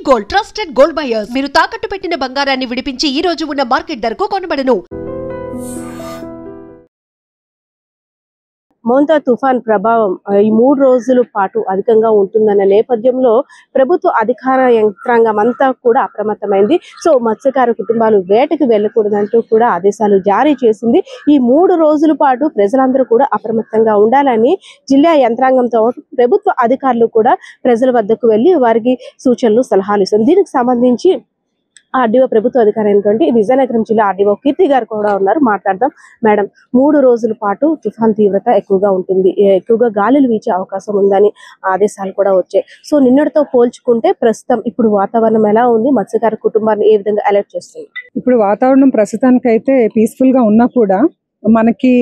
Gold trusted gold buyers మీరు తాకట్టు పెట్టిన బంగారాన్ని విడిపించి ఈ రోజు ఉన్న మార్కెట్ ధరకు కొనబడను. మోంతా తుఫాన్ ప్రభావం ఈ 3 రోజుల పాటు అధికంగా ఉంటుందన్న నేపథ్యంలో ప్రభుత్వ అధికార యంత్రాంగం అంతా కూడా అప్రమత్తమైంది. సో మత్స్యకార కుటుంబాలు వేటకు వెళ్ళకూడదంటూ కూడా ఆదేశాలు జారీ చేసింది. ఈ 3 రోజుల పాటు ప్రజలందరూ కూడా అప్రమత్తంగా ఉండాలని జిల్లా యంత్రాంగంతో ప్రభుత్వ అధికారులు కూడా ప్రజల వద్దకు వెళ్లి వారికి సూచనలు సలహాలు ఇస్తుంది. దీనికి సంబంధించి ఆర్డీఓ ప్రభుత్వ అధికారి అయినటువంటి విజయనగరం జిల్లా ఆర్డీఓ కీర్తి గారు కూడా ఉన్నారు. మాట్లాడదాం. మేడం, 3 రోజుల పాటు తుఫాన్ తీవ్రత ఎక్కువగా ఉంటుంది, ఎక్కువగా గాలులు వీచే అవకాశం ఉందని ఆదేశాలు కూడా వచ్చాయి. సో నిన్నటితో పోల్చుకుంటే ప్రస్తుతం ఇప్పుడు వాతావరణం ఎలా ఉంది? మత్స్యకార కుటుంబాన్ని ఏ విధంగా అలర్ట్ చేస్తుంది? ఇప్పుడు వాతావరణం ప్రస్తుతానికైతే పీస్ఫుల్ గా ఉన్నా కూడా మనకి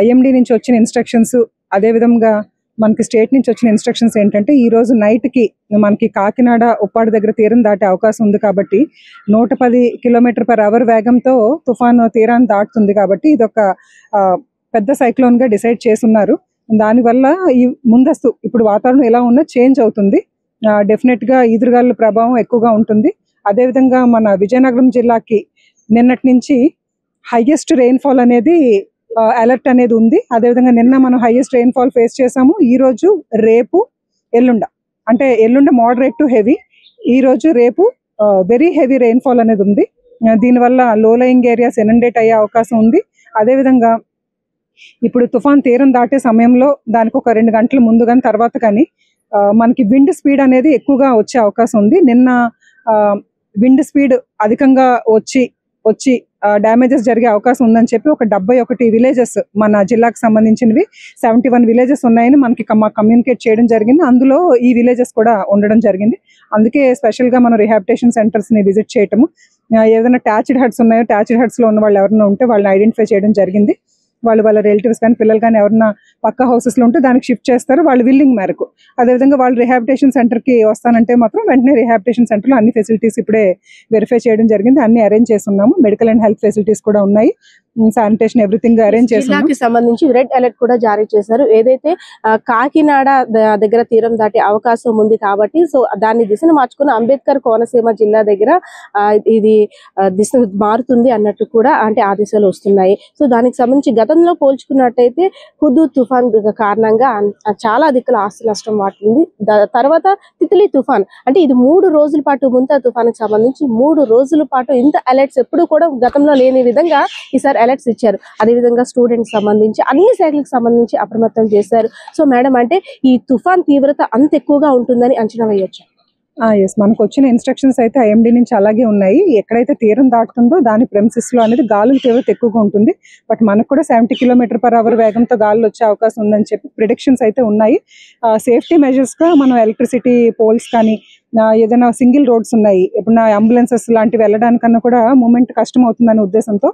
ఐఎండి నుంచి వచ్చిన ఇన్స్ట్రక్షన్స్, అదే విధంగా మనకి స్టేట్ నుంచి వచ్చిన ఇన్స్ట్రక్షన్స్ ఏంటంటే ఈ రోజు నైట్ కి మనకి కాకినాడ ఉప్పాడు దగ్గర తీరం దాటే అవకాశం ఉంది. కాబట్టి 110 km/h వేగంతో తుఫాను తీరాన్ని దాటుతుంది. కాబట్టి ఇది ఒక పెద్ద సైక్లోన్ గా డిసైడ్ చేస్తున్నారు. దానివల్ల ఈ ముందస్తు ఇప్పుడు వాతావరణం ఎలా ఉన్నా చేంజ్ అవుతుంది. డెఫినెట్ గా ఈదురుగాలుల ప్రభావం ఎక్కువగా ఉంటుంది. అదేవిధంగా మన విజయనగరం జిల్లాకి నిన్నటి నుంచి హైయెస్ట్ రెయిన్ఫాల్ అనేది అలర్ట్ అనేది ఉంది. అదేవిధంగా నిన్న మనం హైయెస్ట్ రెయిన్ఫాల్ ఫేస్ చేసాము. ఈ రోజు, రేపు, ఎల్లుండ మోడరేట్ టు హెవీ, ఈ రోజు రేపు వెరీ హెవీ రెయిన్ఫాల్ అనేది ఉంది. దీనివల్ల లో లయింగ్ ఏరియాస్ ఇనండేట్ అయ్యే అవకాశం ఉంది. అదేవిధంగా ఇప్పుడు తుఫాన్ తీరం దాటే సమయంలో దానికి ఒక 2 గంటల ముందు కానీ తర్వాత కానీ మనకి విండ్ స్పీడ్ అనేది ఎక్కువగా వచ్చే అవకాశం ఉంది. నిన్న విండ్ స్పీడ్ అధికంగా వచ్చి డ్యామేజెస్ జరిగే అవకాశం ఉందని చెప్పి ఒక 71 విలేజెస్ మన జిల్లాకు సంబంధించినవి 71 విలేజెస్ ఉన్నాయని మనకి కమ్యూనికేట్ చేయడం జరిగింది. అందులో ఈ విలేజెస్ కూడా ఉండడం జరిగింది. అందుకే స్పెషల్ గా మనం రిహాబిటేషన్ సెంటర్స్ ని విజిట్ చేయటము, ఏదైనా ట్యాచ్డ్ హట్స్ ఉన్నాయో ట్యాచ్డ్ హట్స్ లో ఉన్న వాళ్ళు ఎవరైనా ఉంటే వాళ్ళని ఐడెంటిఫై చేయడం జరిగింది. వాళ్ళ రిలేటివ్స్ కానీ పిల్లలు కానీ ఎవరైనా పక్క హౌసెస్ లో ఉంటే దానికి షిఫ్ట్ చేస్తారు వాళ్ళ విల్లింగ్ మేరకు. అదేవిధంగా వాళ్ళు రిహాబిటేషన్ సెంటర్ కి వస్తానంటే మాత్రం వెంటనే రిహాబిటేషన్ సెంటర్ లో అన్ని ఫెసిలిటీస్ ఇప్పుడే వెరిఫై చేయడం జరిగింది. అన్ని అరేంజ్ చేస్తున్నాము. మెడికల్ అండ్ హెల్త్ ఫెసిలిటీస్ కూడా ఉన్నాయి. శానిటేషన్ ఎవ్రీథింగ్ అరేంజ్ చేస్తున్నాము. జిల్లాకి సంబంధించి రెడ్ అలర్ట్ కూడా జారీ చేశారు. ఏదైతే కాకినాడ దగ్గర తీరం దాటే అవకాశం ఉంది కాబట్టి సో దాన్ని దిశను మార్చుకుని అంబేద్కర్ కోనసీమ జిల్లా దగ్గర ఇది దిశ మారుతుంది అన్నట్టు కూడా అంటే ఆదేశాలు వస్తున్నాయి. సో దానికి సంబంధించి గతంలో పోల్చుకున్నట్టయితే హుదూద్ తుఫాన్ కారణంగా చాలా దిక్కుల ఆస్తి నష్టం వాటింది. తర్వాత తిత్లీ తుఫాన్, అంటే ఇది 3 రోజుల పాటు ముంతా తుఫాన్ కి సంబంధించి 3 రోజుల పాటు ఇంత అలర్ట్స్ ఎప్పుడు కూడా గతంలో లేని విధంగా ఈసారి అలర్ట్స్ ఇచ్చారు. అదేవిధంగా స్టూడెంట్స్ సంబంధించి అన్ని శాఖలకు సంబంధించి అప్రమత్తం చేశారు. సో మేడం, అంటే ఈ తుఫాన్ తీవ్రత అంత ఎక్కువగా ఉంటుందని అంచనా వేయొచ్చు? ఎస్, మనకు వచ్చిన ఇన్స్ట్రక్షన్స్ అయితే ఐఎండి నుంచి అలాగే ఉన్నాయి. ఎక్కడైతే తీరం దాటుతుందో దాని ప్రెమిసెస్ లో అనేది గాలుల తీవ్రత ఎక్కువగా ఉంటుంది. బట్ మనకు కూడా 70 km/h వేగంతో గాలులు వచ్చే అవకాశం ఉందని చెప్పి ప్రిడిక్షన్స్ అయితే ఉన్నాయి. సేఫ్టీ మెజర్స్ గా మనం ఎలక్ట్రిసిటీ పోల్స్ కానీ ఏదైనా సింగిల్ రోడ్స్ ఉన్నాయి, ఇప్పుడు అంబులెన్సెస్ లాంటివి వెళ్ళడానికన్నా కూడా మూమెంట్ కష్టం అవుతుందనే ఉద్దేశంతో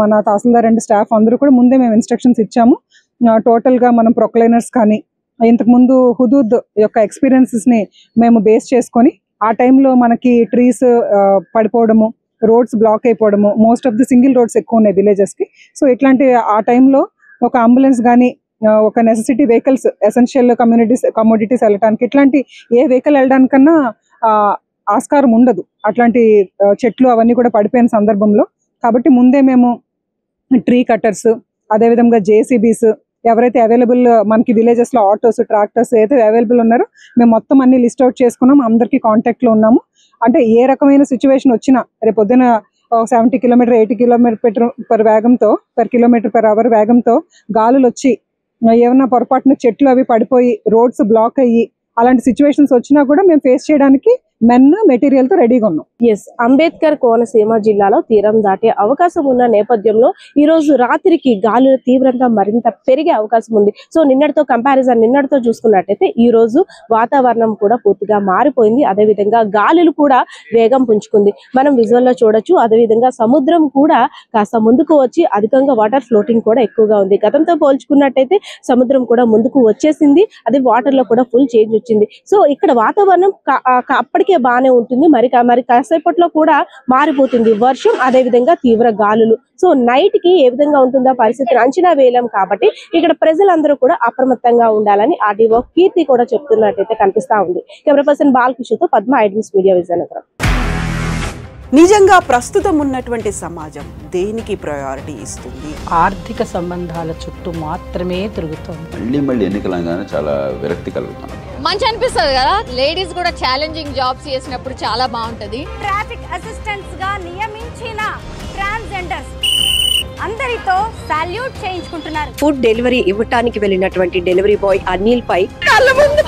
మన తహసీల్దార్ అండ్ స్టాఫ్ అందరూ కూడా ముందే మేము ఇన్స్ట్రక్షన్స్ ఇచ్చాము. టోటల్ గా మనం ప్రొక్లైనర్స్ కానీ ఇంతకుముందు హుదూద్ యొక్క ఎక్స్పీరియన్సెస్ ని మేము బేస్ చేసుకొని ఆ టైంలో మనకి ట్రీస్ పడిపోవడము, రోడ్స్ బ్లాక్ అయిపోవడము, most of the single roads ఎక్కువ ఉన్నాయి విలేజెస్ కి. సో ఇట్లాంటి ఆ టైంలో ఒక అంబులెన్స్ కానీ ఒక నెసెసిటీ వెహికల్స్, ఎసెన్షియల్ కమోడిటీస్ వెళ్ళడానికి ఇట్లాంటి ఏ వెహికల్ వెళ్ళడానికన్నా ఆస్కారం ఉండదు అట్లాంటి చెట్లు అవన్నీ కూడా పడిపోయిన సందర్భంలో. కాబట్టి ముందే మేము ట్రీ కట్టర్స్, అదేవిధంగా జేసీబీస్, ఎవరైతే అవైలబుల్ మనకి విలేజెస్ లో ఆటోస్, ట్రాక్టర్స్ అయితే అవైలబుల్ ఉన్నారో మేము మొత్తం అన్ని లిస్ట్ అవుట్ చేసుకున్నాం. అందరికీ కాంటాక్ట్ లో ఉన్నాము. అంటే ఏ రకమైన సిచ్యువేషన్ వచ్చినా రేపు పొద్దున 70 km, 80 km/h వేగంతో km/h వేగంతో గాలులు వచ్చి ఏమన్నా పొరపాటున చెట్లు అవి పడిపోయి రోడ్స్ బ్లాక్ అయ్యి అలాంటి సిచ్యువేషన్స్ వచ్చినా కూడా మేము ఫేస్ చేయడానికి మెన్ మెటీరియల్ తో రెడీగా ఉన్నాం. ఎస్, అంబేద్కర్ కోనసీమ జిల్లాలో తీరం దాటే అవకాశం ఉన్న నేపథ్యంలో ఈ రోజు రాత్రికి గాలుల తీవ్రత మరింత పెరిగే అవకాశం ఉంది. సో నిన్నటితో చూసుకున్నట్టయితే ఈ రోజు వాతావరణం కూడా పూర్తిగా మారిపోయింది. అదేవిధంగా గాలులు కూడా వేగం పుంజుకుంది, మనం విజువల్ లో చూడొచ్చు. అదేవిధంగా సముద్రం కూడా కాస్త ముందుకు వచ్చి అధికంగా వాటర్ ఫ్లోటింగ్ కూడా ఎక్కువగా ఉంది. గతంతో పోల్చుకున్నట్టయితే సముద్రం కూడా ముందుకు వచ్చేసింది, అది వాటర్ లో కూడా ఫుల్ చేంజ్ వచ్చింది. సో ఇక్కడ వాతావరణం అప్పటికే ఓకే బాగానే ఉంటుంది, మరి కాసేపట్లో కూడా మారిపోతుంది వర్షం, అదే విధంగా తీవ్ర గాలులు. సో నైట్ కి ఏ విధంగా ఉంటుందో పరిస్థితిని అంచనా వేయలేం కాబట్టి ఇక్కడ ప్రజలందరూ కూడా అప్రమత్తంగా ఉండాలని ఆర్డీఓ కీర్తి కూడా చెప్తున్నట్టయితే కనిపిస్తా ఉంది. కెమెరా పర్సన్ బాలకృష్ణతో పద్మ, ఐడ్రీమ్స్ మీడియా, విజయనగరం. నిజంగా ప్రస్తుతం ఉన్నటువంటి సమాజం దేనికి ప్రయారిటీ ఇస్తుంది? ఆర్థిక సంబంధాల చుట్టూ మాత్రమే తిరుగుతుంది. మళ్ళీ ఎన్నికలంగానే చాలా విరక్తి కలుగుతాం. మంచి అనిపిస్తుంది కదా, లేడీస్ కూడా ఛాలెంజింగ్ జాబ్స్ చేసినప్పుడు చాలా బాగుంటది. ట్రాఫిక్ అసిస్టెంట్స్ గా నియమించిన ట్రాన్స్జెండర్స్ అందరితో సాల్యూట్ చేయించుకుంటున్నారు. ఫుడ్ డెలివరీ ఇవ్వటానికి వెళ్ళినటువంటి డెలివరీ బాయ్ అనిల్ పై కళ్ళ ముందు